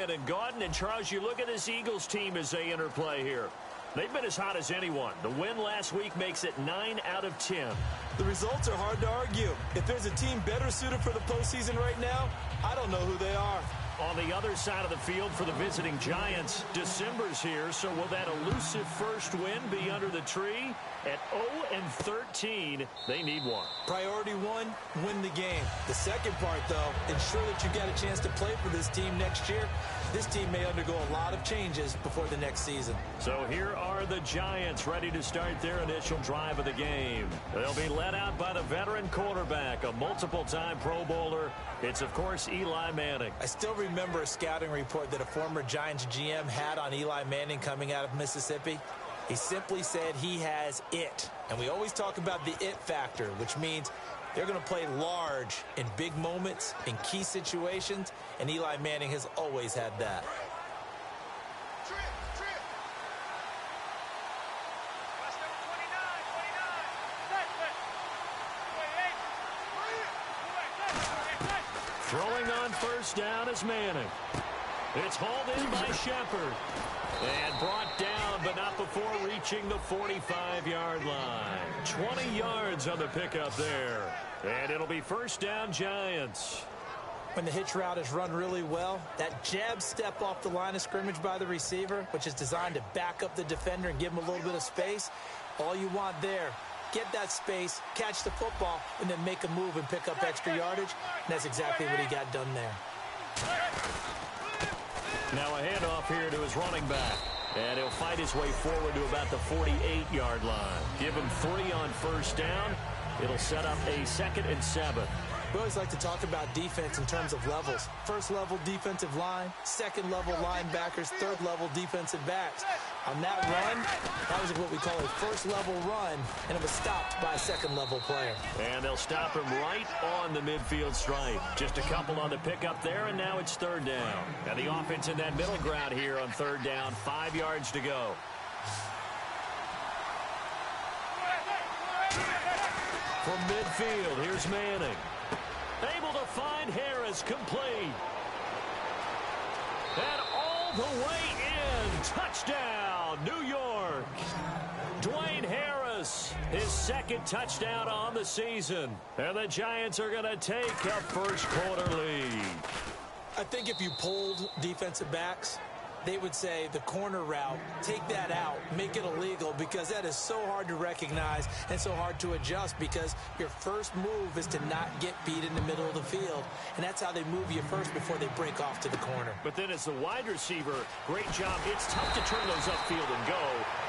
Brandon Gaudin. And, Charles, you look at this Eagles team as they interplay here. They've been as hot as anyone. The win last week makes it 9 out of 10. The results are hard to argue. If there's a team better suited for the postseason right now, I don't know who they are. On the other side of the field for the visiting Giants, December's here, so will that elusive first win be under the tree? At 0-13, they need one. Priority one, win the game. The second part, though, ensure that you got a chance to play for this team next year. This team may undergo a lot of changes before the next season. So here are the Giants ready to start their initial drive of the game. They'll be led out by the veteran quarterback, a multiple-time Pro Bowler. It's, of course, Eli Manning. I still remember a scouting report that a former Giants GM had on Eli Manning coming out of Mississippi. He simply said he has it. And we always talk about the it factor, which means they're going to play large in big moments, in key situations, and Eli Manning has always had that. Throwing on first down is Manning. It's hauled in by Shepard. And brought down, but not before reaching the 45-yard line. 20 yards on the pickup there. And it'll be first down, Giants. When the hitch route is run really well, that jab step off the line of scrimmage by the receiver, which is designed to back up the defender and give him a little bit of space, all you want there, get that space, catch the football, and then make a move and pick up extra yardage. And that's exactly what he got done there. Now a handoff here to his running back. And he'll fight his way forward to about the 48-yard line. Give him 3 on first down. It'll set up a 2nd and 7. We always like to talk about defense in terms of levels. First level defensive line, second level linebackers, third level defensive backs. On that run, that was what we call a first level run, and it was stopped by a second level player. And they'll stop him right on the midfield stripe. Just a couple on the pickup there, and now it's 3rd down. And the offense in that middle ground here on 3rd down, 5 yards to go. From midfield, here's Manning. Able to find Harris, complete. And all the way in. Touchdown, New York. Dwayne Harris, his 2nd touchdown on the season. And the Giants are going to take a first quarter lead. I think if you polled defensive backs, they would say the corner route, take that out, make it illegal, because that is so hard to recognize and so hard to adjust, because your first move is to not get beat in the middle of the field, and that's how they move you first before they break off to the corner. But then as the wide receiver, great job. It's tough to turn those upfield and go,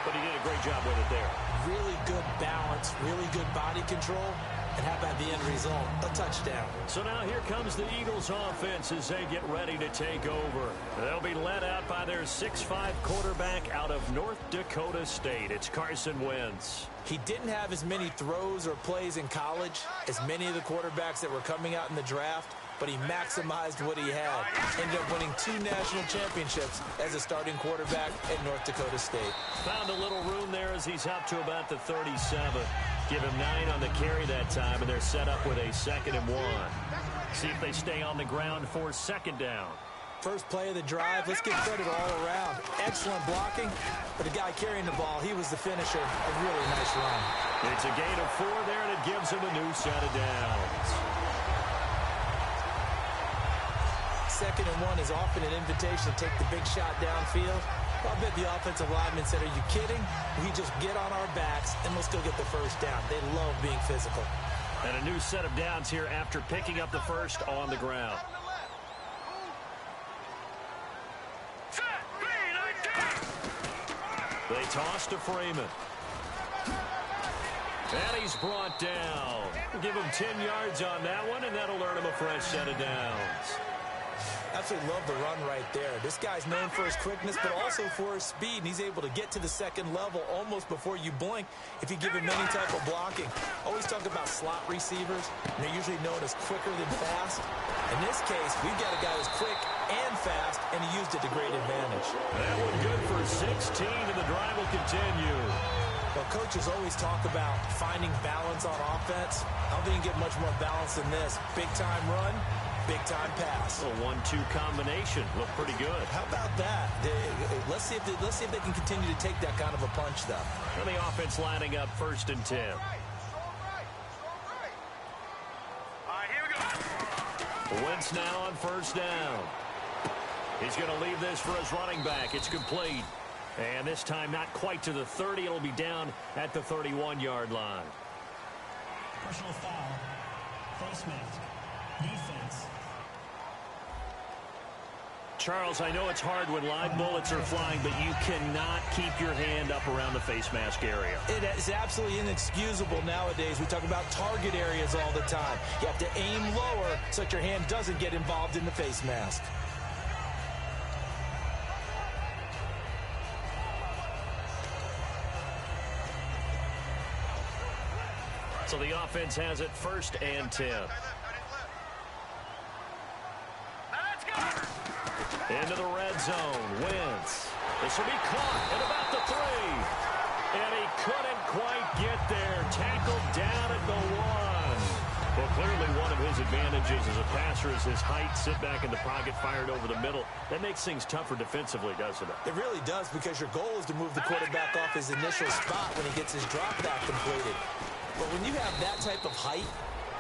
but he did a great job with it there. Really good balance, really good body control. And how about the end result? A touchdown. So now here comes the Eagles offense as they get ready to take over. They'll be led out by their 6'5" quarterback out of North Dakota State. It's Carson Wentz. He didn't have as many throws or plays in college as many of the quarterbacks that were coming out in the draft, but he maximized what he had. Ended up winning 2 national championships as a starting quarterback at North Dakota State. Found a little room there as he's up to about the 37. Give him 9 on the carry that time, and they're set up with a 2nd and 1. See if they stay on the ground for 2nd down. First play of the drive, let's give credit all around. Excellent blocking, but the guy carrying the ball, he was the finisher. A really nice run. It's a gain of 4 there, and it gives him a new set of downs. 2nd and 1 is often an invitation to take the big shot downfield. I bet the offensive lineman said, are you kidding? We just get on our backs and let's go get the first down. They love being physical. And a new set of downs here after picking up the first on the ground. They toss to Freeman. And he's brought down. Give him 10 yards on that one, and that'll earn him a fresh set of downs. Absolutely love the run right there. This guy's known for his quickness, but also for his speed, and he's able to get to the 2nd level almost before you blink if you give him any type of blocking. Always talk about slot receivers, and they're usually known as quicker than fast. In this case, we've got a guy who's quick and fast, and he used it to great advantage. That one good for 16, and the drive will continue. Well, coaches always talk about finding balance on offense. I don't think you can get much more balance than this. Big-time run, Big-time pass. A 1-2 combination. Looked pretty good. How about that? Let's see if they can continue to take that kind of a punch, though. And the offense lining up 1st and 10. Wentz now on 1st down. He's going to leave this for his running back. It's complete. And this time not quite to the 30. It'll be down at the 31-yard line. Personal foul. Face mask. Defense. Charles, I know it's hard when live bullets are flying, but you cannot keep your hand up around the face mask area. It is absolutely inexcusable nowadays. We talk about target areas all the time. You have to aim lower so that your hand doesn't get involved in the face mask. So the offense has it 1st and 10. Into the red zone. Wentz. This will be caught at about the 3. And he couldn't quite get there. Tackled down at the 1. Well, clearly one of his advantages as a passer is his height. Sit back in the pocket, fired over the middle. That makes things tougher defensively, doesn't it? It really does, because your goal is to move the quarterback off his initial spot when he gets his drop back completed. But when you have that type of height,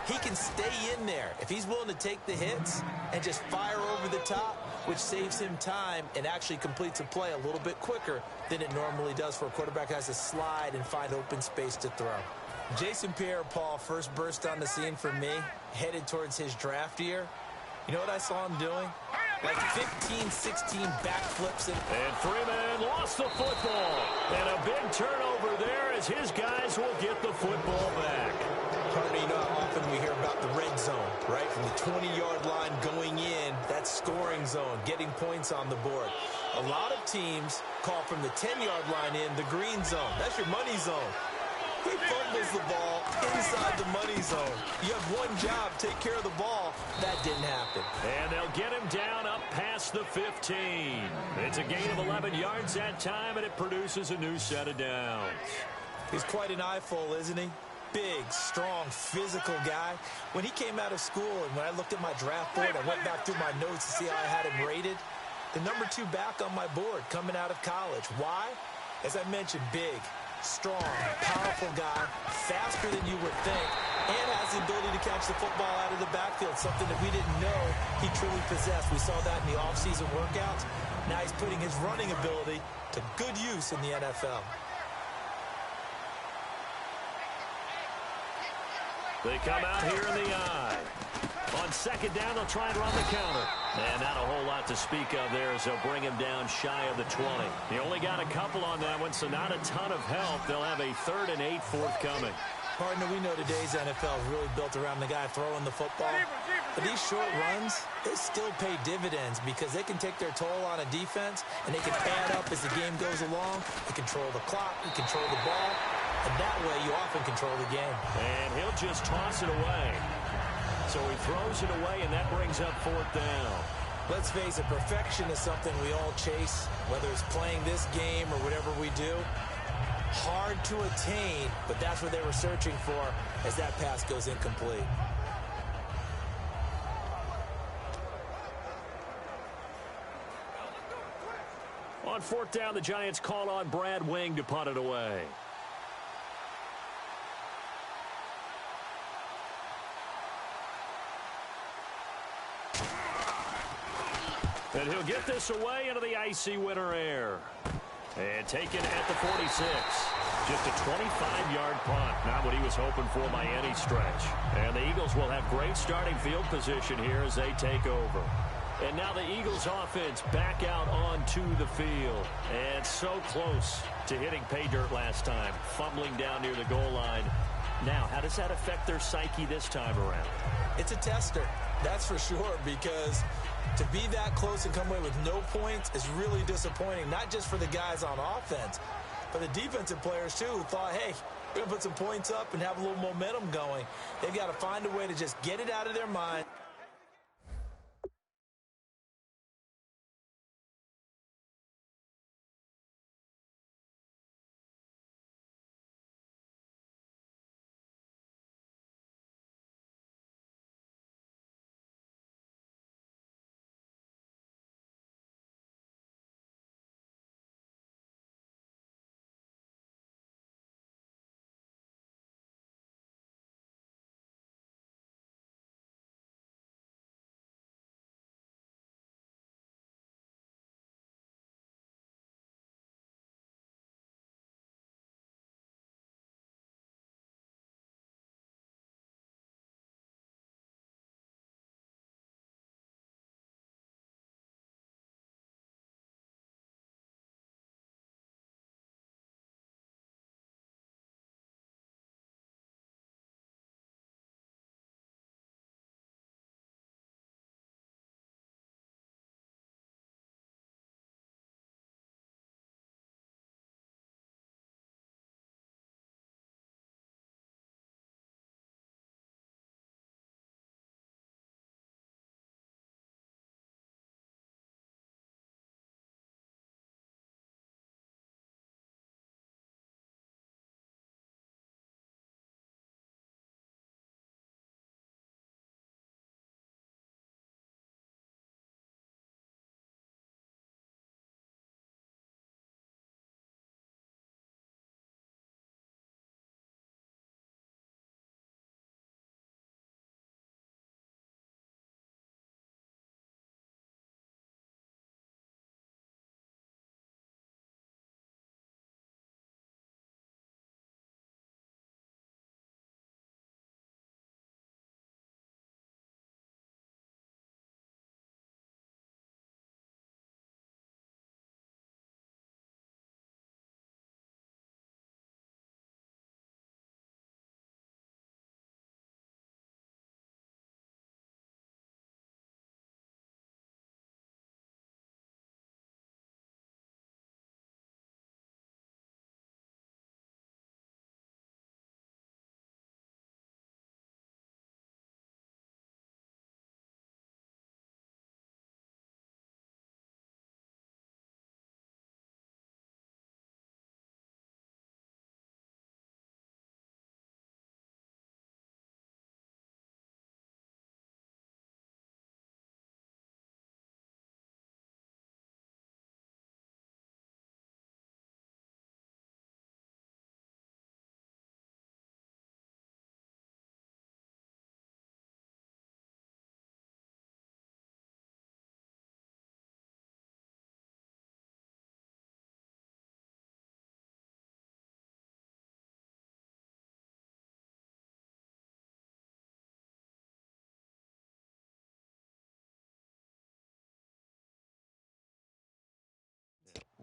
he can stay in there if he's willing to take the hits and just fire over the top, which saves him time and actually completes a play a little bit quicker than it normally does for a quarterback who has to slide and find open space to throw. Jason Pierre-Paul first burst on the scene for me, headed towards his draft year. You know what I saw him doing? Like 15, 16 backflips. And Freeman lost the football. And a big turnover there as his guys will get the football back. Partner, you know how often we hear about the red zone, right? From the 20-yard line going in, that's scoring zone, getting points on the board. A lot of teams call from the 10-yard line in the green zone. That's your money zone. He fumbles the ball inside the money zone. You have one job, take care of the ball. That didn't happen. And they'll get him down up past the 15. It's a gain of 11 yards that time, and it produces a new set of downs. He's quite an eyeful, isn't he? Big, strong, physical guy. When he came out of school and when I looked at my draft board, I went back through my notes to see how I had him rated. The number 2 back on my board coming out of college. Why? As I mentioned, big, strong, powerful guy, faster than you would think, and has the ability to catch the football out of the backfield, something that we didn't know he truly possessed. We saw that in the offseason workouts. Now he's putting his running ability to good use in the NFL. They come out here in the eye. On 2nd down, they'll try and run the counter. And not a whole lot to speak of there as they'll bring him down shy of the 20. He only got a couple on that one, so not a ton of help. They'll have a 3rd and 8 forthcoming. Partner, we know today's NFL is really built around the guy throwing the football. But these short runs, they still pay dividends because they can take their toll on a defense, and they can add up as the game goes along. They control the clock, they control the ball, and that way you often control the game. And he'll just toss it away. So he throws it away, and that brings up 4th down. Let's face it, perfection is something we all chase, whether it's playing this game or whatever we do. Hard to attain, but that's what they were searching for as that pass goes incomplete. On 4th down, the Giants call on Brad Wing to punt it away. And he'll get this away into the icy winter air. And taken at the 46. Just a 25-yard punt. Not what he was hoping for by any stretch. And the Eagles will have great starting field position here as they take over. And now the Eagles offense back out onto the field. And so close to hitting pay dirt last time. Fumbling down near the goal line. Now, how does that affect their psyche this time around? It's a tester, that's for sure, because to be that close and come away with no points is really disappointing, not just for the guys on offense, but the defensive players, too, who thought, hey, we're going to put some points up and have a little momentum going. They've got to find a way to just get it out of their mind.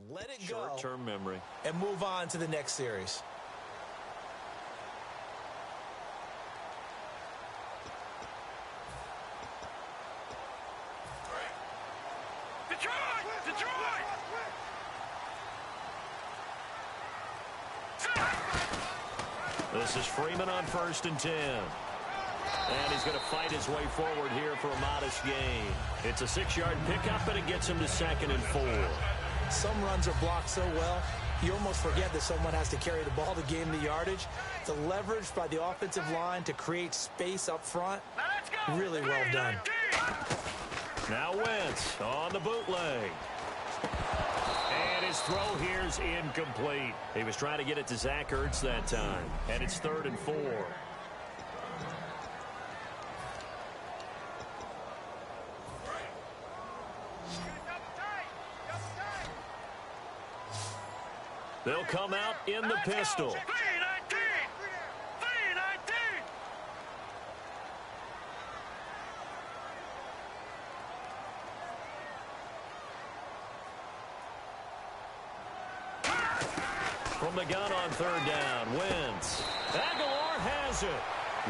let it go, short-term memory, and move on to the next series. This is Freeman on 1st and 10. And he's going to fight his way forward here for a modest gain. It's a 6-yard pickup, and it gets him to 2nd and 4. Some runs are blocked so well, you almost forget that someone has to carry the ball to gain the yardage. The leverage by the offensive line to create space up front, really well done. Now Wentz on the bootleg. And his throw here's incomplete. He was trying to get it to Zach Ertz that time. And it's 3rd and 4. They'll come out in the pistol. From the gun on 3rd down, Wentz. Aguilar has it.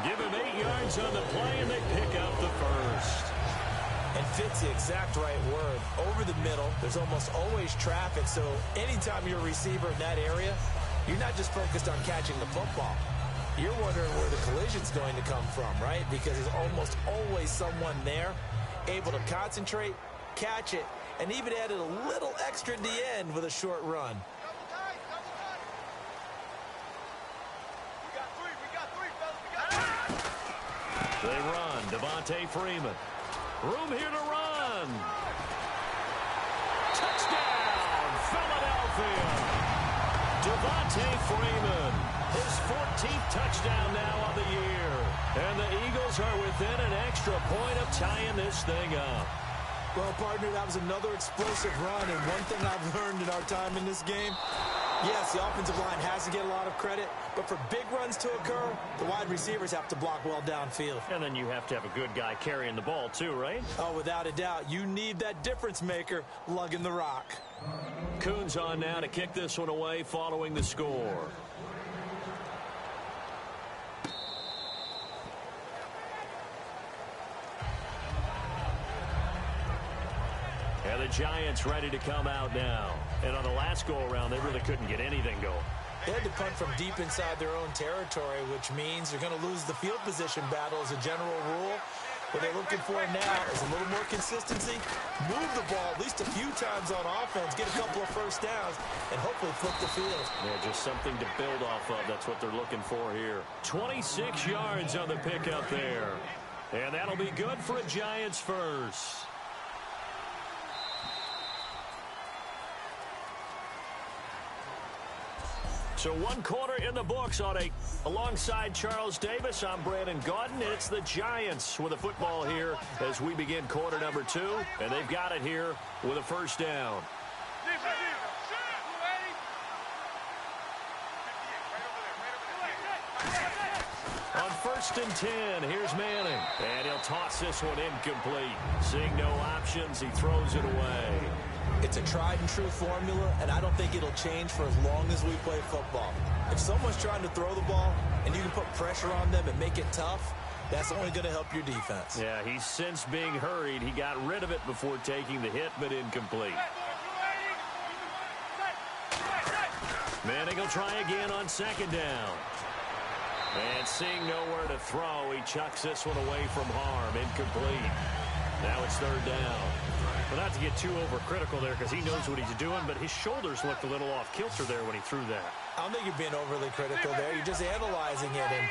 Give him 8 yards on the play, and they pick up the first. And fits the exact right word. Over the middle, there's almost always traffic, so anytime you're a receiver in that area, you're not just focused on catching the football. You're wondering where the collision's going to come from, right? Because there's almost always someone there able to concentrate, catch it, and even added a little extra at the end with a short run. They run. Devontae Freeman. Room here to run. Touchdown, Philadelphia. Devontae Freeman. His 14th touchdown now of the year. And the Eagles are within an extra point of tying this thing up. Well, partner, that was another explosive run, and one thing I've learned in our time in this game, yes, the offensive line has to get a lot of credit, but for big runs to occur, the wide receivers have to block well downfield. And then you have to have a good guy carrying the ball too, right? Oh, without a doubt. You need that difference maker lugging the rock. Coons on now to kick this one away following the score. And the Giants ready to come out now. And on the last go-around, they really couldn't get anything going. They had to punt from deep inside their own territory, which means they're going to lose the field position battle as a general rule. What they're looking for now is a little more consistency, move the ball at least a few times on offense, get a couple of first downs, and hopefully flip the field. Yeah, just something to build off of. That's what they're looking for here. 26 yards on the pickup there. And that'll be good for a Giants first. So 1 quarter in the books alongside Charles Davis. I'm Brandon Gaudin. It's the Giants with a football here as we begin quarter number 2. And they've got it here with a first down. On 1st and 10, here's Manning. And he'll toss this one incomplete. Seeing no options, he throws it away. It's a tried-and-true formula, and I don't think it'll change for as long as we play football. If someone's trying to throw the ball and you can put pressure on them and make it tough, that's only going to help your defense. Yeah, he's since being hurried. He got rid of it before taking the hit, but incomplete. Manning will try again on 2nd down. And seeing nowhere to throw, he chucks this one away from harm. Incomplete. Now it's 3rd down. Well, not to get too overcritical there because he knows what he's doing, but his shoulders looked a little off kilter there when he threw that. I don't think you're being overly critical there. You're just analyzing it, and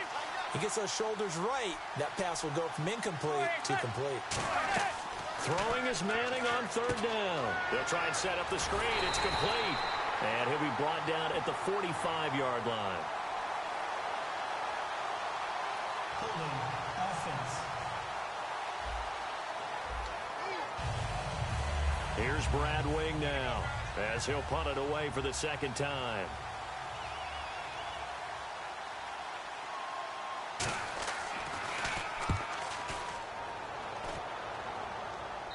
he gets those shoulders right. That pass will go from incomplete to complete. Throwing is Manning on 3rd down. They'll try and set up the screen. It's complete. And he'll be brought down at the 45-yard line. Holding offense. Here's Brad Wing now as he'll punt it away for the 2nd time.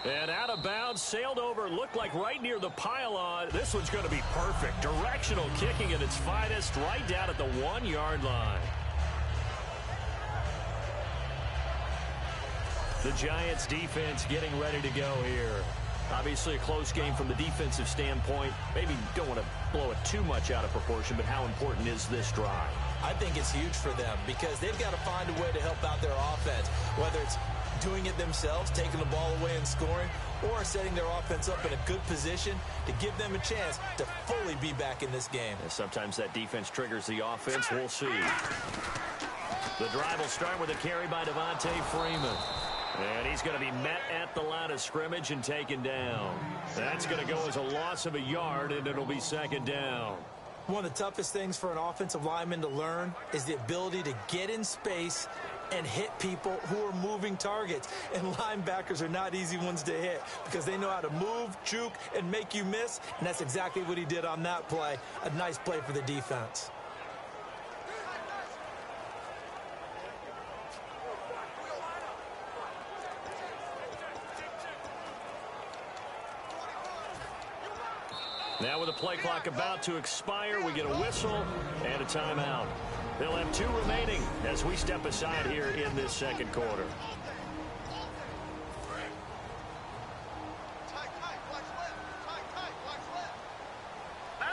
And out of bounds, sailed over, looked like right near the pylon. This one's going to be perfect. Directional kicking at its finest, right down at the 1-yard line. The Giants defense getting ready to go here. Obviously a close game from the defensive standpoint. Maybe don't want to blow it too much out of proportion, but how important is this drive? I think it's huge for them because they've got to find a way to help out their offense, whether it's doing it themselves, taking the ball away and scoring, or setting their offense up in a good position to give them a chance to fully be back in this game. And sometimes that defense triggers the offense. We'll see. The drive will start with a carry by Devontae Freeman. And he's going to be met at the line of scrimmage and taken down. That's going to go as a loss of a yard, and it'll be second down. One of the toughest things for an offensive lineman to learn is the ability to get in space and hit people who are moving targets. And linebackers are not easy ones to hit because they know how to move, juke, and make you miss. And that's exactly what he did on that play. A nice play for the defense. Now with the play clock about to expire, we get a whistle and a timeout. They'll have 2 remaining as we step aside here in this second quarter.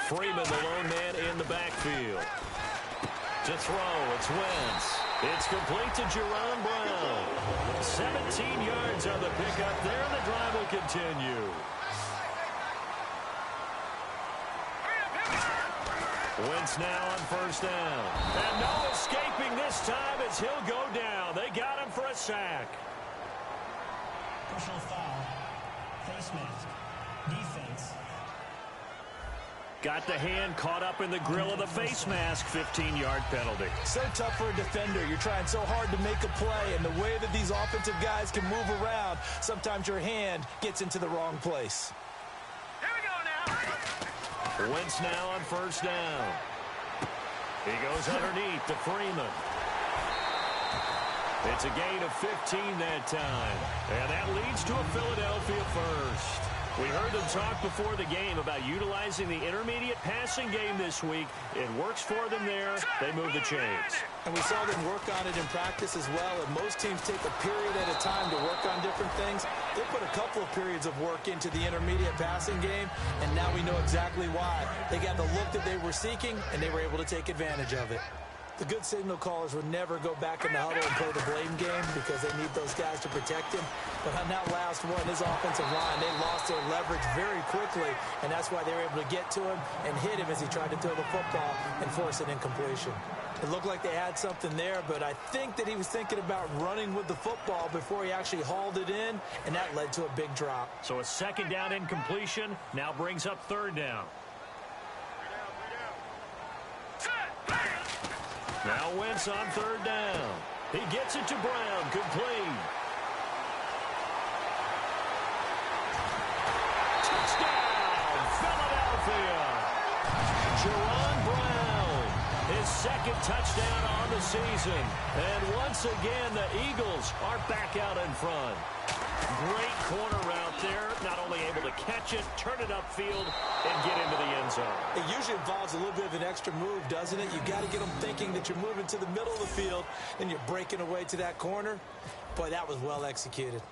Freeman, the lone man in the backfield. To throw, it's Wentz. It's complete to Jerron Brown. 17 yards on the pickup there, and the drive will continue. Wentz now on first down. And no escaping this time as he'll go down. They got him for a sack. Personal foul. Face mask. Defense. Got the hand caught up in the grill of the face mask. 15-yard penalty. So tough for a defender. You're trying so hard to make a play, and the way that these offensive guys can move around, sometimes your hand gets into the wrong place. Wentz now on first down. He goes underneath to Freeman. It's a gain of 15 that time. And that leads to a Philadelphia first. We heard them talk before the game about utilizing the intermediate passing game this week. It works for them there. They move the chains. And we saw them work on it in practice as well. And most teams take a period at a time to work on different things. They put a couple of periods of work into the intermediate passing game, and now we know exactly why. They got the look that they were seeking, and they were able to take advantage of it. The good signal callers would never go back in the huddle and play the blame game because they need those guys to protect him. But on that last one, his offensive line, they lost their leverage very quickly, and that's why they were able to get to him and hit him as he tried to throw the football and force an incompletion. It looked like they had something there, but I think that he was thinking about running with the football before he actually hauled it in, and that led to a big drop. So a second down incompletion now brings up third down. Now Wentz on third down. He gets it to Brown, complete. Touchdown, Philadelphia. Jerron Brown, his second touchdown on the season. And once again, the Eagles are back out in front. Great corner route there. Not only able to catch it, turn it upfield, and get into the end zone. It usually involves a little bit of an extra move, doesn't it? You got to get them thinking that you're moving to the middle of the field, and you're breaking away to that corner. Boy, that was well executed.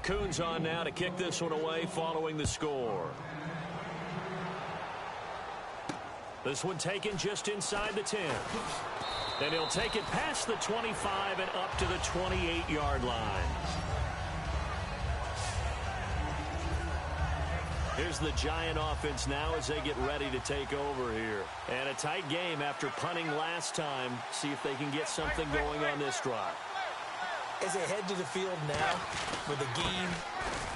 Coons on now to kick this one away following the score. This one taken just inside the 10. And he'll take it past the 25 and up to the 28-yard line. Here's the Giant offense now as they get ready to take over here. And a tight game after punting last time. See if they can get something going on this drive. As they head to the field now, with the game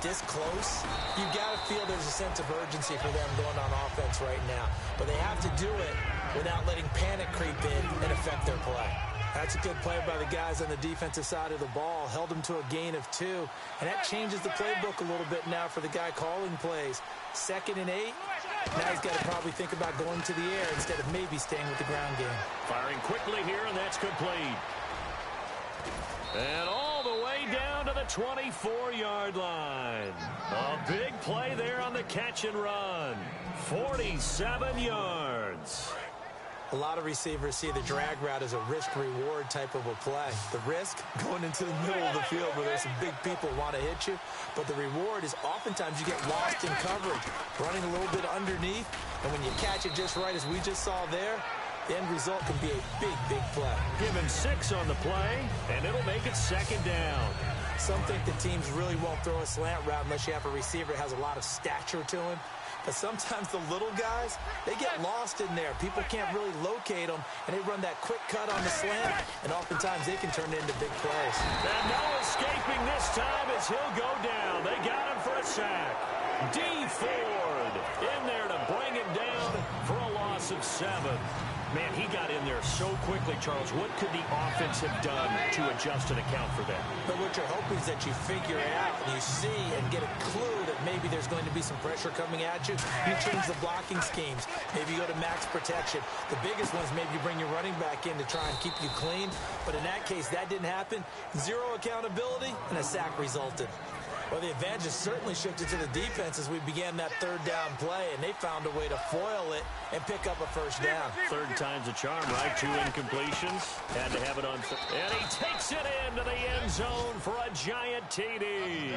this close, you got to feel there's a sense of urgency for them going on offense right now. But they have to do it without letting panic creep in and affect their play. That's a good play by the guys on the defensive side of the ball. Held them to a gain of 2. And that changes the playbook a little bit now for the guy calling plays. 2nd and 8. Now he's got to probably think about going to the air instead of maybe staying with the ground game. Firing quickly here, and that's complete. And all the way down to the the 24-yard line. A big play there on the catch and run. 47 yards. A lot of receivers see the drag route as a risk-reward type of a play. The risk, going into the middle of the field where there's some big people who want to hit you. But the reward is oftentimes you get lost in coverage, running a little bit underneath. And when you catch it just right, as we just saw there, the end result can be a big, big play. Give him 6 on the play, and it'll make it second down. Some think the teams really won't throw a slant route unless you have a receiver that has a lot of stature to him. But sometimes the little guys, they get lost in there. People can't really locate them, and they run that quick cut on the slant, and oftentimes they can turn it into big plays. And no escaping this time as he'll go down. They got him for a sack. D. Ford in there to bring him down for a loss of 7. Man, he got in there so quickly, Charles. What could the offense have done to adjust and account for that? But what you're hoping is that you figure it out and you see and get a clue that maybe there's going to be some pressure coming at you. You change the blocking schemes. Maybe you go to max protection. The biggest one is maybe you bring your running back in to try and keep you clean. But in that case, that didn't happen. 0 accountability, and a sack resulted. Well, the advantage has certainly shifted to the defense as we began that third down play, and they found a way to foil it and pick up a first down. Third time's a charm, right? 2 incompletions. Had to have it on. And he takes it into the end zone for a giant TD.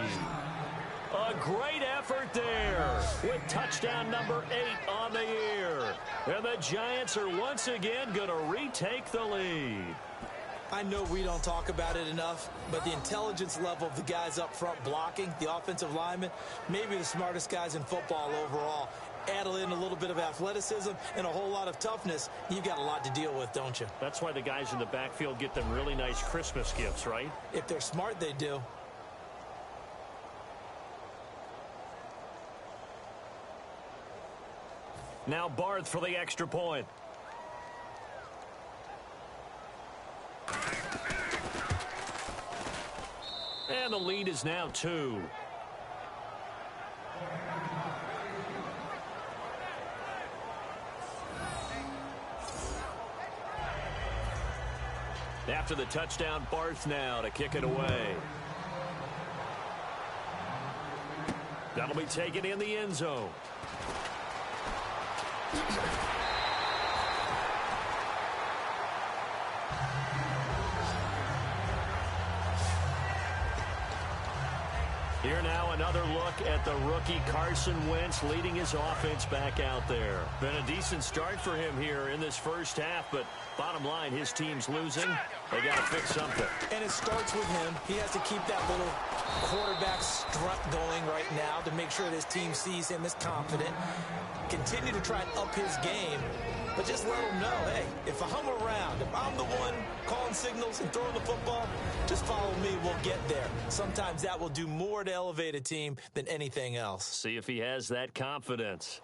A great effort there with touchdown number 8 on the year. And the Giants are once again going to retake the lead. I know we don't talk about it enough, but the intelligence level of the guys up front blocking, the offensive linemen, maybe the smartest guys in football overall. Add in a little bit of athleticism and a whole lot of toughness, you've got a lot to deal with, don't you? That's why the guys in the backfield get them really nice Christmas gifts, right? If they're smart, they do. Now Barth for the extra point. And the lead is now 2. After the touchdown, Barth now to kick it away. That'll be taken in the end zone. Here now another look at the rookie Carson Wentz leading his offense back out there. Been a decent start for him here in this first half, but bottom line, his team's losing. They got to fix something. And it starts with him. He has to keep that little quarterback strut going right now to make sure that his team sees him as confident. Continue to try and up his game, but just let him know, hey, if I'm around, if I'm the one calling signals and throwing the football, just follow me, we'll get there. Sometimes that will do more to elevate a team than anything else. See if he has that confidence.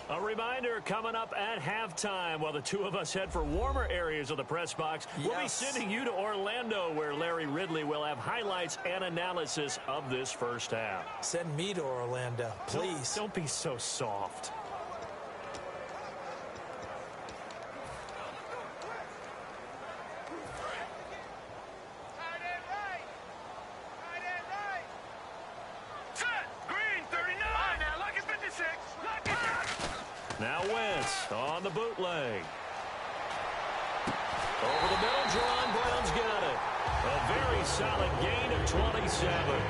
A reminder coming up at halftime while the two of us head for warmer areas of the press box. Yes. We'll be sending you to Orlando where Larry Ridley will have highlights and analysis of this first half. Send me to Orlando, please. Don't be so soft. Now Wentz on the bootleg. Over the middle, Jerron Brown's got it. A very solid gain of 27.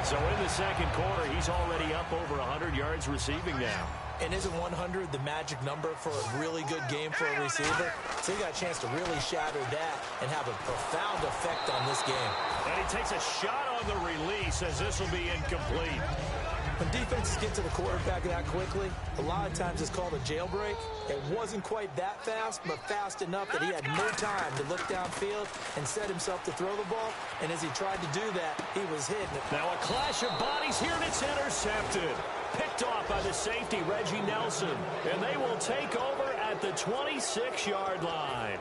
So in the second quarter, he's already up over 100 yards receiving now. And isn't 100 the magic number for a really good game for a receiver? So he got a chance to really shatter that and have a profound effect on this game. And he takes a shot on the release as this will be incomplete. When defenses get to the quarterback that quickly, a lot of times it's called a jailbreak. It wasn't quite that fast, but fast enough that he had no time to look downfield and set himself to throw the ball. And as he tried to do that, he was hit. Now a clash of bodies here, and it's intercepted. Picked off by the safety, Reggie Nelson. And they will take over at the 26-yard line.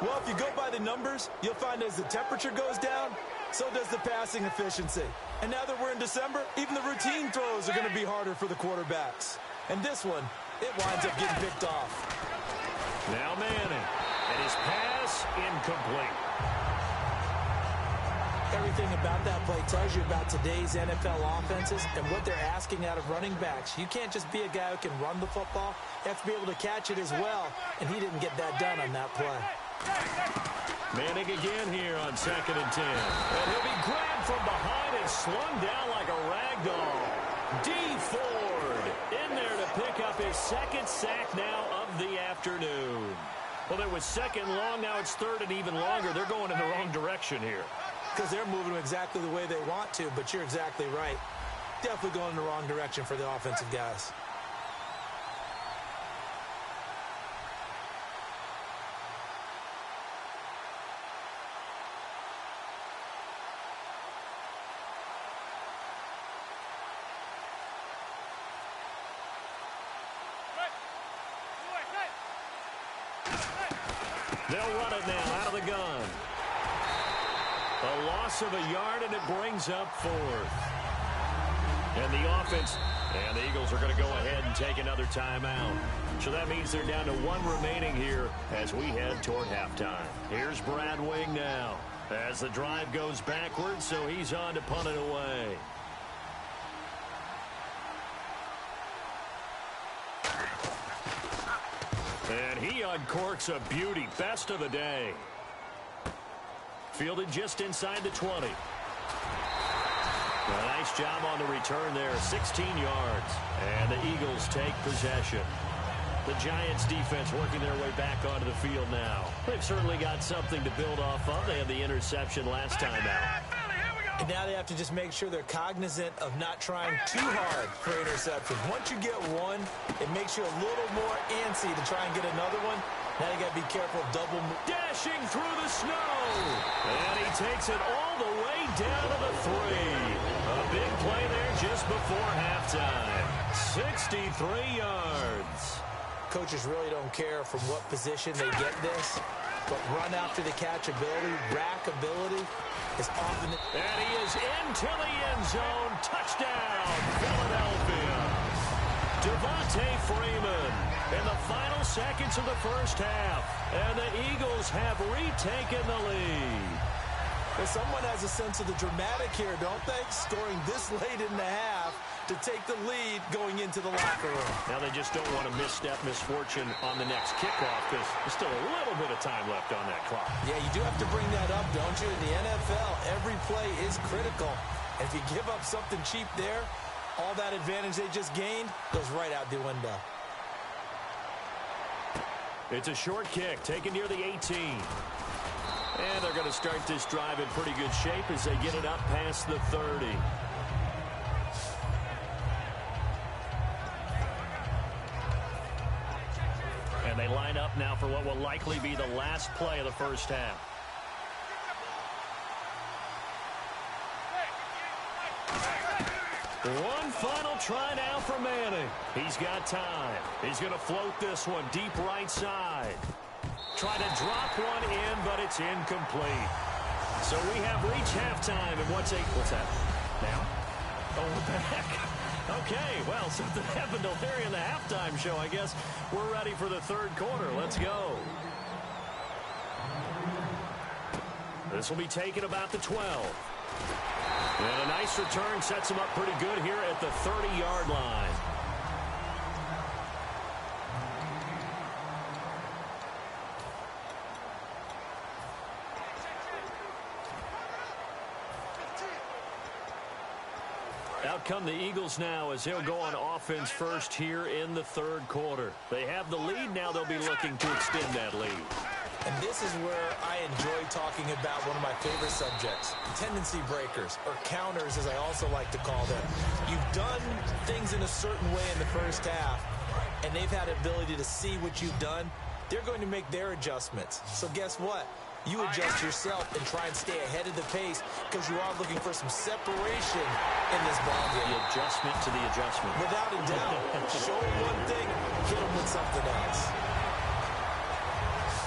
Well, if you go by the numbers, you'll find as the temperature goes down, so does the passing efficiency. And now that we're in December, even the routine throws are going to be harder for the quarterbacks. And this one, it winds up getting picked off. Now Manning, and his pass incomplete. Everything about that play tells you about today's NFL offenses and what they're asking out of running backs. You can't just be a guy who can run the football. You have to be able to catch it as well, and he didn't get that done on that play. Manning again here on 2nd and 10. And he'll be grabbed from behind and slung down like a rag doll. D. Ford in there to pick up his second sack now of the afternoon. Well, it was second long. Now it's third and even longer. They're going in the wrong direction here. Because they're moving exactly the way they want to, but you're exactly right. Definitely going in the wrong direction for the offensive guys. They'll run it now out of the gun. A loss of a yard, and it brings up 4th. And the offense, and the Eagles are going to go ahead and take another timeout. So that means they're down to 1 remaining here as we head toward halftime. Here's Brad Wing now as the drive goes backwards, so he's on to punt it away. And he uncorks a beauty. Best of the day. Fielded just inside the 20. A nice job on the return there. 16 yards. And the Eagles take possession. The Giants defense working their way back onto the field now. They've certainly got something to build off of. They had the interception last time out. And now they have to just make sure they're cognizant of not trying too hard for interceptions. Once you get one, it makes you a little more antsy to try and get another one. Now you got to be careful of double. Dashing through the snow. And he takes it all the way down to the 3. A big play there just before halftime. 63 yards. Coaches really don't care from what position they get this, but run after the catch ability, rack ability is often. And he is into the end zone. Touchdown, Philadelphia. Devontae Freeman in the final seconds of the first half. And the Eagles have retaken the lead. Well, someone has a sense of the dramatic here, don't they? Scoring this late in the half to take the lead going into the locker room. Now they just don't want to misstep misfortune on the next kickoff because there's still a little bit of time left on that clock. Yeah, you do have to bring that up, don't you? In the NFL, every play is critical. And if you give up something cheap there, all that advantage they just gained goes right out the window. It's a short kick taken near the 18. And they're going to start this drive in pretty good shape as they get it up past the 30. And they line up now for what will likely be the last play of the first half. One final try now for Manning. He's got time. He's going to float this one deep right side. Try to drop one in, but it's incomplete. So we have reached halftime, and what's that? Now? Oh, we're back. Okay, well, something happened to Larry in the halftime show. I guess we're ready for the third quarter. Let's go. This will be taken about the 12. And a nice return sets him up pretty good here at the 30-yard line. Out come the Eagles now as they'll go on offense first here in the third quarter. They have the lead. Now they'll be looking to extend that lead. And this is where I enjoy talking about one of my favorite subjects, tendency breakers, or counters as I also like to call them. You've done things in a certain way in the first half, and they've had ability to see what you've done. They're going to make their adjustments. So guess what? You adjust yourself and try and stay ahead of the pace because you are looking for some separation in this ballgame. The adjustment to the adjustment. Without a doubt. Show them one thing, hit them with something else.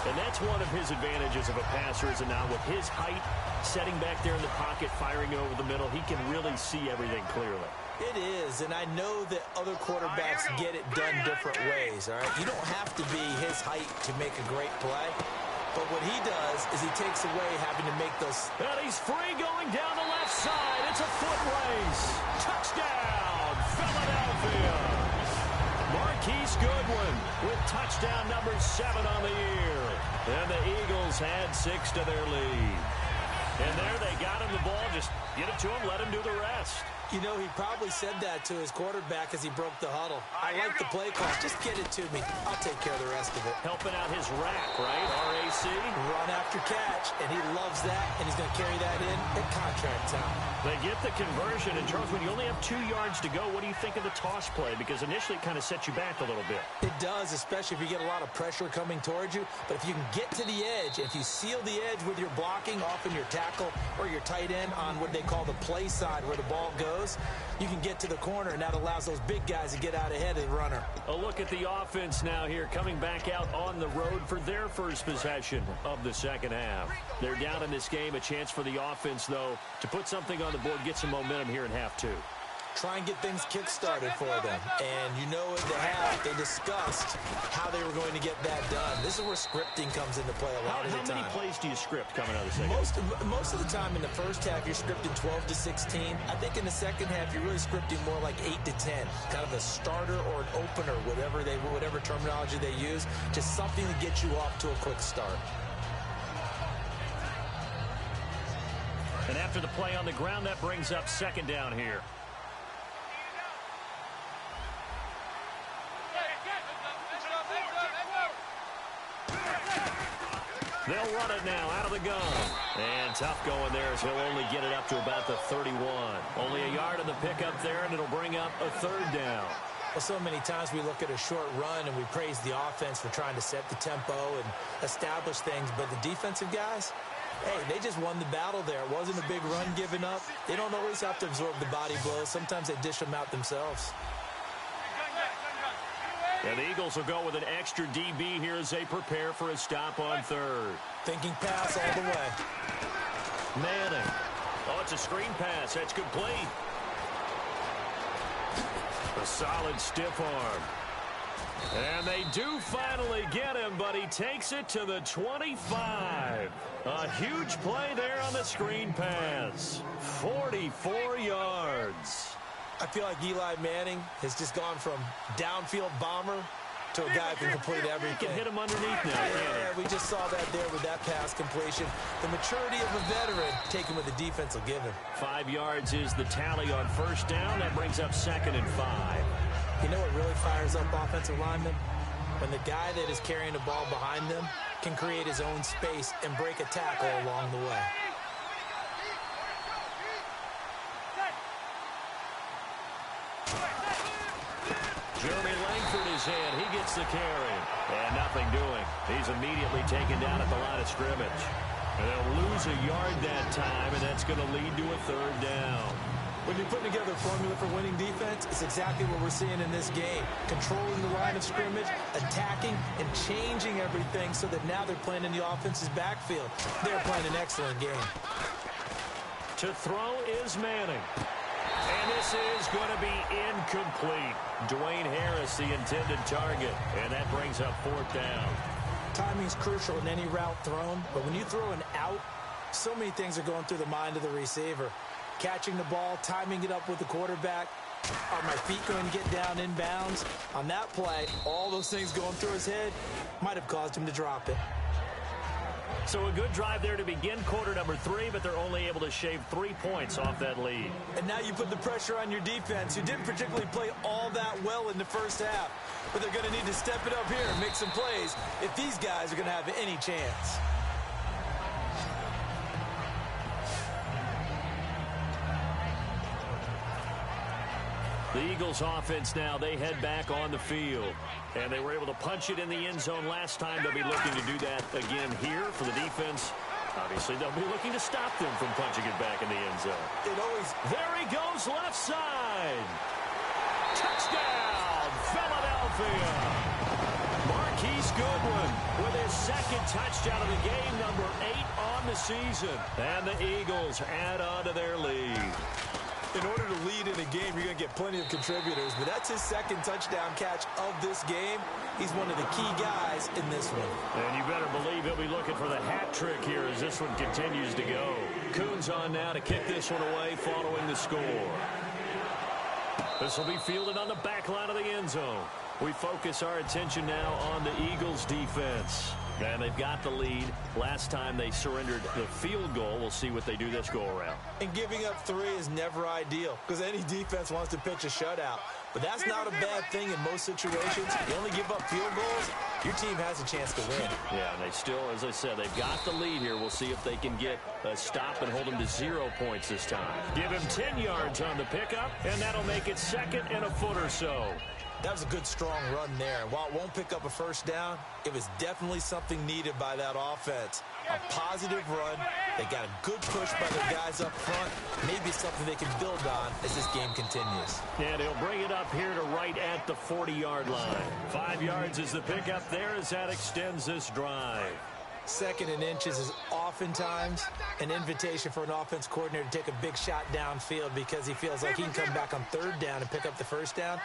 And that's one of his advantages of a passer, is now with his height, setting back there in the pocket, firing it over the middle, he can really see everything clearly. It is, and I know that other quarterbacks get it done different ways, all right? You don't have to be his height to make a great play. But what he does is he takes away having to make those. And he's free going down the left side. It's a foot race. Touchdown, Philadelphia. Marquise Goodwin with touchdown number 7 on the year. And the Eagles add 6 to their lead. And there they got him the ball. Just get it to him, let him do the rest. You know, he probably said that to his quarterback as he broke the huddle. I like the play call. Just get it to me. I'll take care of the rest of it. Helping out his rack, right? RAC. Run after catch, and he loves that, and he's going to carry that in at contract time. They get the conversion, and Charles, when you only have 2 yards to go, what do you think of the toss play? Because initially it kind of sets you back a little bit. It does, especially if you get a lot of pressure coming towards you. But if you can get to the edge, if you seal the edge with your blocking, often your tackle or your tight end on what they call the play side where the ball goes, you can get to the corner, and that allows those big guys to get out ahead of the runner. A look at the offense now here, coming back out on the road for their first possession of the second half. They're down in this game. A chance for the offense, though, to put something on the board, get some momentum here in half 2. Try and get things kick-started for them. And you know at the half, they discussed how they were going to get that done. This is where scripting comes into play a lot of the time. How many plays do you script coming out of the second half? Most of the time in the first half, you're scripting 12 to 16. I think in the second half, you're really scripting more like 8 to 10. Kind of a starter or an opener, whatever terminology they use. Just something to get you off to a quick start. And after the play on the ground, that brings up second down here. They'll run it now out of the gun. And tough going there as he'll only get it up to about the 31. Only a yard in the pickup there, and it'll bring up a third down. Well, so many times we look at a short run and we praise the offense for trying to set the tempo and establish things. But the defensive guys, hey, they just won the battle there. It wasn't a big run given up. They don't always have to absorb the body blows. Sometimes they dish them out themselves. And the Eagles will go with an extra DB here as they prepare for a stop on third. Thinking pass all the way. Manning. Oh, it's a screen pass. That's complete. A solid stiff arm. And they do finally get him, but he takes it to the 25. A huge play there on the screen pass. 44 yards. I feel like Eli Manning has just gone from downfield bomber to a guy who can complete everything. He can hit him underneath now, yeah, we just saw that there with that pass completion. The maturity of a veteran taken with the defense will give him. 5 yards is the tally on first down. That brings up 2nd and 5. You know what really fires up offensive linemen? When the guy that is carrying the ball behind them can create his own space and break a tackle along the way. Jeremy Langford is in. He gets the carry. And nothing doing. He's immediately taken down at the line of scrimmage. And they'll lose a yard that time, and that's going to lead to a third down. When you put together a formula for winning defense, it's exactly what we're seeing in this game. Controlling the line of scrimmage, attacking, and changing everything so that now they're playing in the offense's backfield. They're playing an excellent game. To throw is Manning. And this is going to be incomplete. Dwayne Harris, the intended target. And that brings up 4th down. Timing's crucial in any route thrown, but when you throw an out, so many things are going through the mind of the receiver. Catching the ball, timing it up with the quarterback. Are my feet going to get down inbounds? On that play, all those things going through his head might have caused him to drop it. So a good drive there to begin quarter number 3, but they're only able to shave 3 points off that lead. And now you put the pressure on your defense, who didn't particularly play all that well in the first half. But they're going to need to step it up here and make some plays if these guys are going to have any chance. The Eagles offense now, they head back on the field. And they were able to punch it in the end zone last time. They'll be looking to do that again here for the defense. Obviously, they'll be looking to stop them from punching it back in the end zone. There he goes, left side. Touchdown, Philadelphia. Marquise Goodwin with his 2nd touchdown of the game, number 8 on the season. And the Eagles add on to their lead. In order to lead in a game, you're going to get plenty of contributors, but that's his second touchdown catch of this game. He's one of the key guys in this one. And you better believe he'll be looking for the hat trick here as this one continues to go. Coons on now to kick this one away following the score. This will be fielded on the back line of the end zone. We focus our attention now on the Eagles' defense. And they've got the lead. Last time they surrendered the field goal. We'll see what they do this go-around. And giving up 3 is never ideal because any defense wants to pitch a shutout. But that's not a bad thing in most situations. You only give up field goals, your team has a chance to win. Yeah, and they still, as I said, they've got the lead here. We'll see if they can get a stop and hold them to 0 points this time. Give him 10 yards on the pickup, and that'll make it second and a foot or so. That was a good, strong run there. And while it won't pick up a first down, it was definitely something needed by that offense. A positive run. They got a good push by their guys up front. Maybe something they can build on as this game continues. And he'll bring it up here to right at the 40-yard line. 5 yards is the pickup there as that extends this drive. Second and inches is oftentimes an invitation for an offense coordinator to take a big shot downfield because he feels like he can come back on third down and pick up the first down.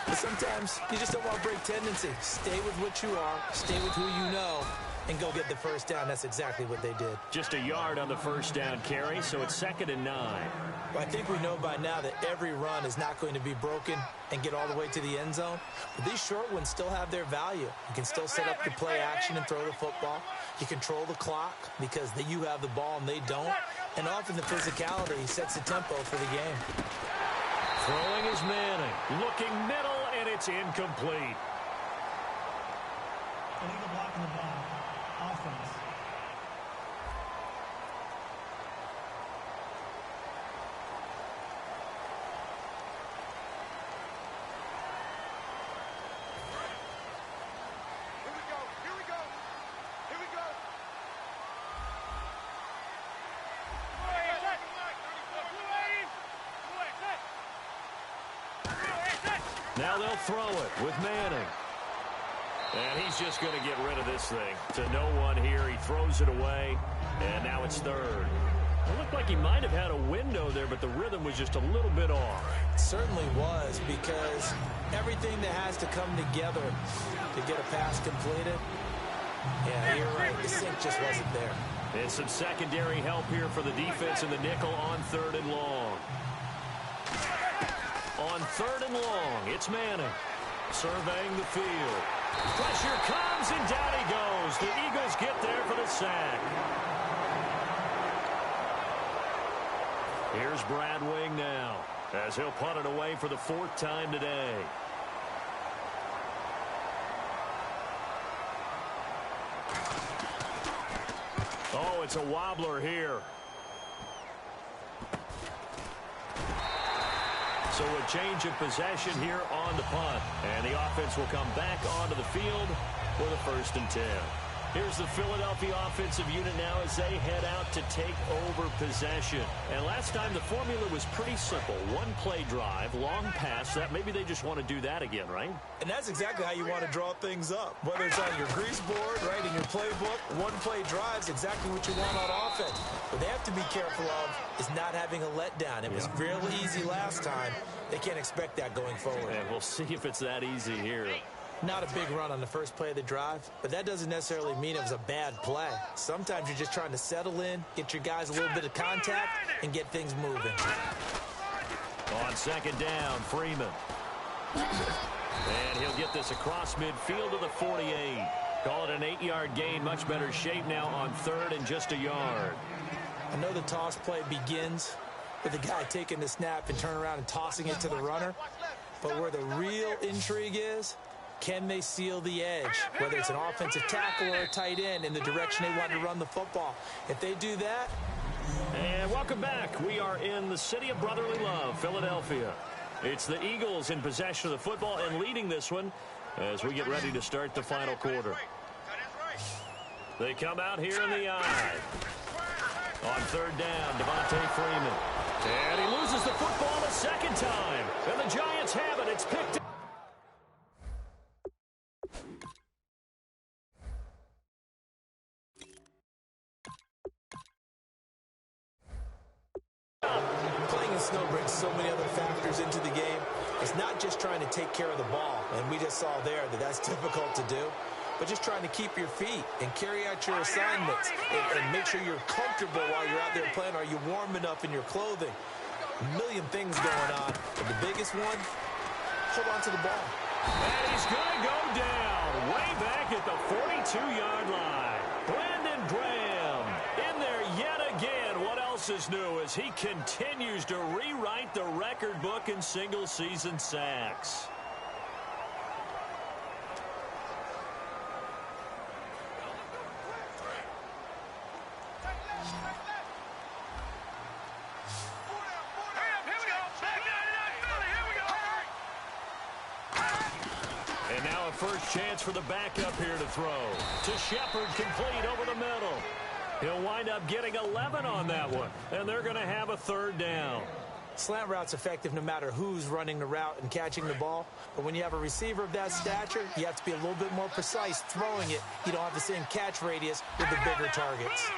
But sometimes you just don't want to break tendency. Stay with what you are, stay with who you know, and go get the first down. That's exactly what they did. Just a yard on the first down carry, so it's 2nd and 9. Well, I think we know by now that every run is not going to be broken and get all the way to the end zone. But these short ones still have their value. You can still set up your play action and throw the football. You control the clock because you have the ball and they don't. And often the physicality sets the tempo for the game. Throwing is Manning. Looking middle, and it's incomplete. Illegal blocking the ball. Offense. Now they'll throw it with Manning. And he's just going to get rid of this thing. To no one here. He throws it away. And now it's 3rd. It looked like he might have had a window there, but the rhythm was just a little bit off. It certainly was, because everything that has to come together to get a pass completed, yeah, you're right. The sync just wasn't there. And some secondary help here for the defense in the nickel on 3rd and long. On 3rd and long, it's Manning surveying the field. Pressure comes, and down he goes. The Eagles get there for the sack. Here's Brad Wing now as he'll punt it away for the 4th time today. Oh, it's a wobbler here. So a change of possession here on the punt. And the offense will come back onto the field for the 1st and 10. Here's the Philadelphia offensive unit now as they head out to take over possession. And last time the formula was pretty simple. 1-play drive, long pass. That maybe they just want to do that again, right? And that's exactly how you want to draw things up. Whether it's on your grease board, right, in your playbook, 1-play drive's exactly what you want on offense. What they have to be careful of is not having a letdown. It was fairly easy last time. They can't expect that going forward. And we'll see if it's that easy here. Not a big run on the first play of the drive, but that doesn't necessarily mean it was a bad play. Sometimes you're just trying to settle in, get your guys a little bit of contact, and get things moving. On 2nd down, Freeman. And he'll get this across midfield to the 48. Call it an 8-yard gain. Much better shape now on 3rd and just a yard. I know the toss play begins with the guy taking the snap and turning around and tossing it to the runner. But where the real intrigue is, can they seal the edge, whether it's an offensive tackle or a tight end, in the direction they want to run the football? If they do that. And welcome back. We are in the city of brotherly love, Philadelphia. It's the Eagles in possession of the football and leading this one as we get ready to start the final quarter. They come out here in the eye. On 3rd down, Devontae Freeman. And he loses the football a 2nd time. And the Giants have it. It's picked up. Playing in snow brings so many other factors into the game. It's not just trying to take care of the ball, and we just saw there that that's difficult to do, but just trying to keep your feet and carry out your assignments and make sure you're comfortable while you're out there playing. Are you warm enough in your clothing? A million things going on, but the biggest one, hold on to the ball. And he's going to go down way back at the 42-yard line. Brandon Graham in there yet again. What else is new as he continues to rewrite the record book in single-season sacks. And now a first chance for the backup here to throw. To Shepard, complete over the middle. He'll wind up getting 11 on that one, and they're going to have a third down. Slant route's effective no matter who's running the route and catching the ball. But when you have a receiver of that stature, you have to be a little bit more precise throwing it. You don't have the same catch radius with the bigger targets.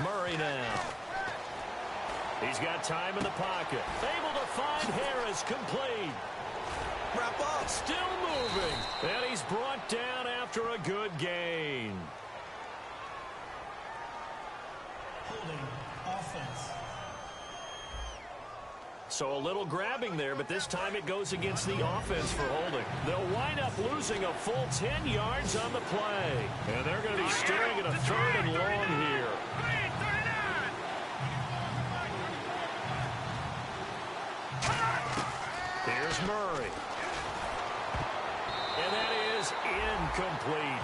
Murray now. He's got time in the pocket. Able to find Harris, complete. Wrap up. Still moving. And he's brought down after a good gain. Holding offense. So a little grabbing there, but this time it goes against the offense for holding. They'll wind up losing a full 10 yards on the play. And they're going to be staring at a third and long here. Here's Murray. And that is incomplete.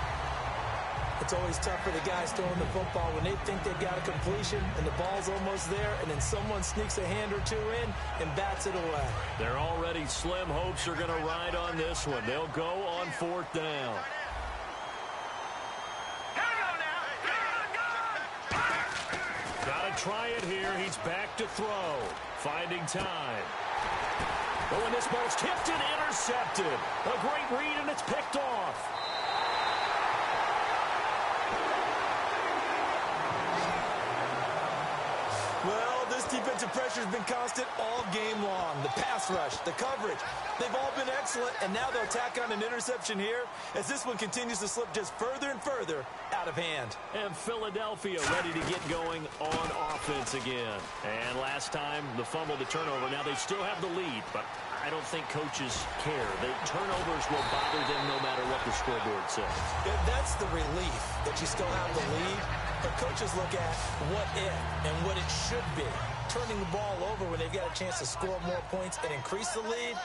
It's always tough for the guys throwing the football when they think they've got a completion and the ball's almost there, and then someone sneaks a hand or two in and bats it away. Their already slim hopes are going to ride on this one. They'll go on fourth down. Got to try it here. He's back to throw. Finding time. Oh, and this ball's tipped and intercepted. A great read, and it's picked off. Well, this defensive pressure has been constant all game long. The pass rush, the coverage, they've all been excellent, and now they'll tack on an interception here as this one continues to slip just further and further out of hand. And Philadelphia ready to get going on offense again. And last time, the fumble, the turnover. Now they still have the lead, but I don't think coaches care. The turnovers will bother them no matter what the scoreboard says. Yeah, that's the relief that you still have the lead. But coaches look at what if and what it should be. Turning the ball over when they've got a chance to score more points and increase the lead,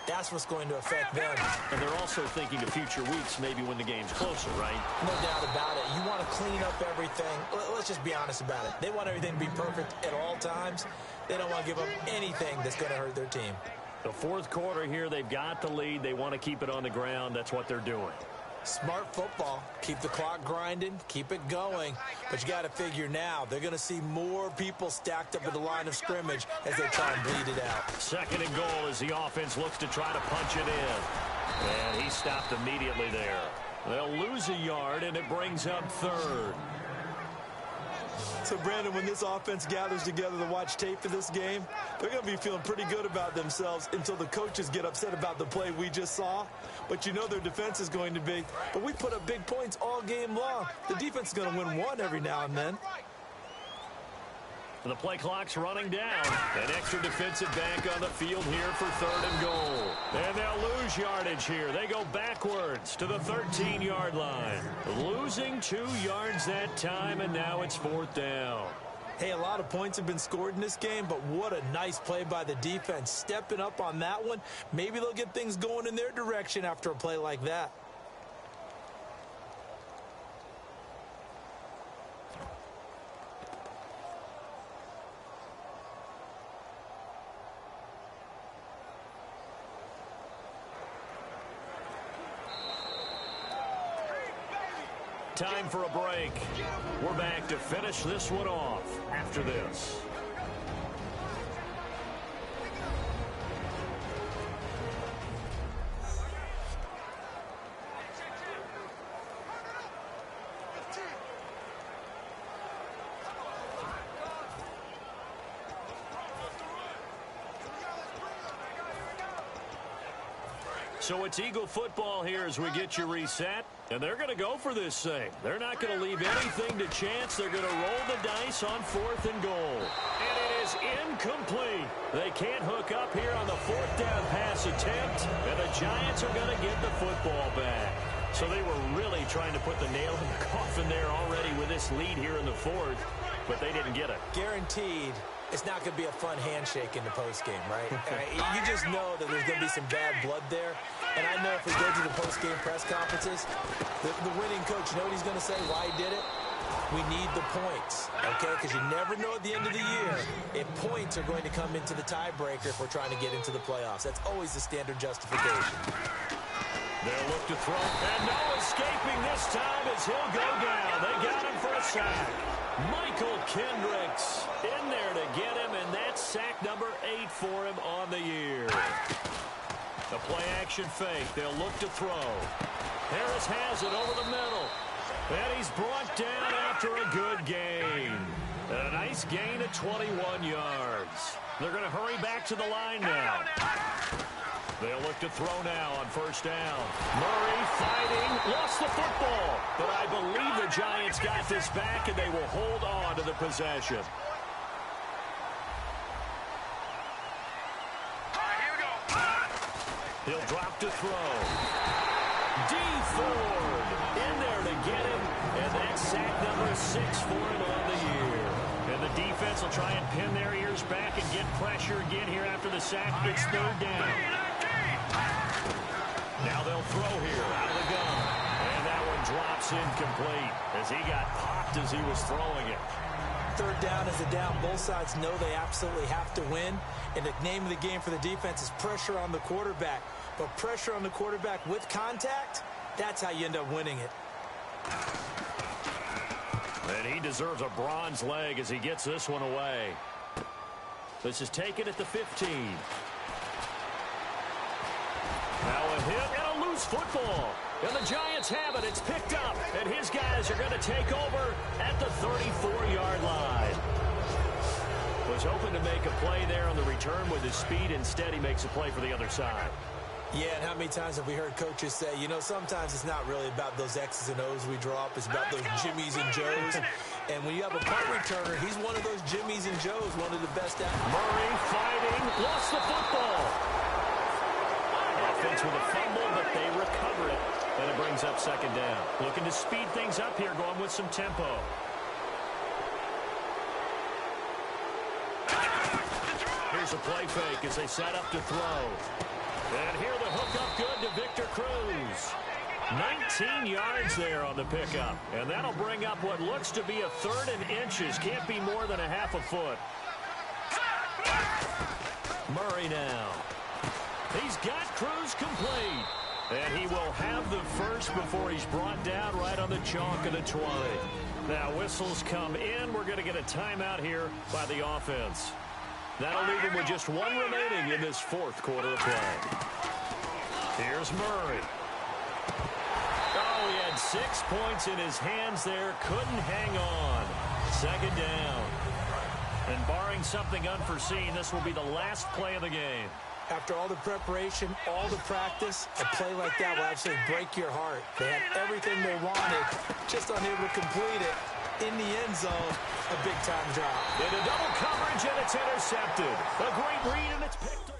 that's what's going to affect them. And they're also thinking of future weeks, maybe when the game's closer, right? No doubt about it. You want to clean up everything. Let's just be honest about it. They want everything to be perfect at all times. They don't want to give up anything that's going to hurt their team. The fourth quarter here, they've got the lead. They want to keep it on the ground. That's what they're doing. Smart football. Keep the clock grinding. Keep it going. But you got to figure now, they're going to see more people stacked up at the line of scrimmage as they try and bleed it out. Second and goal as the offense looks to try to punch it in. And he stopped immediately there. They'll lose a yard, and it brings up third. So, Brandon, when this offense gathers together to watch tape for this game, they're going to be feeling pretty good about themselves until the coaches get upset about the play we just saw. But you know their defense is going to be. But we put up big points all game long. The defense is going to win one every now and then. The play clock's running down. An extra defensive back on the field here for third and goal. And they'll lose yardage here. They go backwards to the 13-yard line. Losing 2 yards that time, and now it's fourth down. Hey, a lot of points have been scored in this game, but what a nice play by the defense. Stepping up on that one. Maybe they'll get things going in their direction after a play like that. Time for a break. We're back to finish this one off after this. So it's Eagle football here as we get you reset. And they're going to go for this thing. They're not going to leave anything to chance. They're going to roll the dice on 4th and goal. And it is incomplete. They can't hook up here on the 4th down pass attempt. And the Giants are going to get the football back. So they were really trying to put the nail in the coffin there already with this lead here in the 4th. But they didn't get it. Guaranteed. It's not going to be a fun handshake in the postgame, right? You just know that there's going to be some bad blood there. And I know if we go to the postgame press conferences, the winning coach, you know what he's going to say, why he did it? We need the points, okay? Because you never know at the end of the year if points are going to come into the tiebreaker if we're trying to get into the playoffs. That's always the standard justification. They'll look to throw, and no escaping this time as he'll go down. They got him for a sack. Michael Kendricks in there to get him, and that's sack number 8 for him on the year. The play-action fake. They'll look to throw. Harris has it over the middle. And he's brought down after a good gain. And a nice gain of 21 yards. They're going to hurry back to the line now. They'll look to throw now on 1st down. Murray fighting, lost the football. But I believe the Giants got this back, and they will hold on to the possession. He'll drop to throw. D. Ford in there to get him, and that's sack number 6 for him on the year. And the defense will try and pin their ears back and get pressure again here after the sack gets 3rd down. Now they'll throw here out of the gun. And that one drops incomplete as he got popped as he was throwing it. 3rd down is a down. Both sides know they absolutely have to win. And the name of the game for the defense is pressure on the quarterback. But pressure on the quarterback with contact, that's how you end up winning it. And he deserves a bronze leg as he gets this one away. This is taken at the 15. Now a hit and a loose football. And the Giants have it. It's picked up. And his guys are going to take over at the 34-yard line. Was hoping to make a play there on the return with his speed. Instead, he makes a play for the other side. Yeah, and how many times have we heard coaches say, you know, sometimes it's not really about those X's and O's we draw up. It's about those Jimmies and Joes. And when you have a punt returner, he's one of those Jimmies and Joes, one of the best out. Murray fighting, lost the football. Offense with a fumble, but they recover it. And it brings up 2nd down. Looking to speed things up here, going with some tempo. Here's a play fake as they set up to throw. And here the hook up good to Victor Cruz. 19 yards there on the pickup. And that'll bring up what looks to be a 3rd and inches. Can't be more than a half a foot. Murray now. He's got Cruz complete. And he will have the first before he's brought down right on the chalk of the 20. Now whistles come in. We're going to get a timeout here by the offense. That'll leave him with just 1 remaining in this 4th quarter of play. Here's Murray. Oh, he had 6 points in his hands there. Couldn't hang on. 2nd down. And barring something unforeseen, this will be the last play of the game. After all the preparation, all the practice, a play like that will absolutely break your heart. They had everything they wanted, just unable to complete it. In the end zone, a big-time drop. In a double coverage, and it's intercepted. A great read, and it's picked up.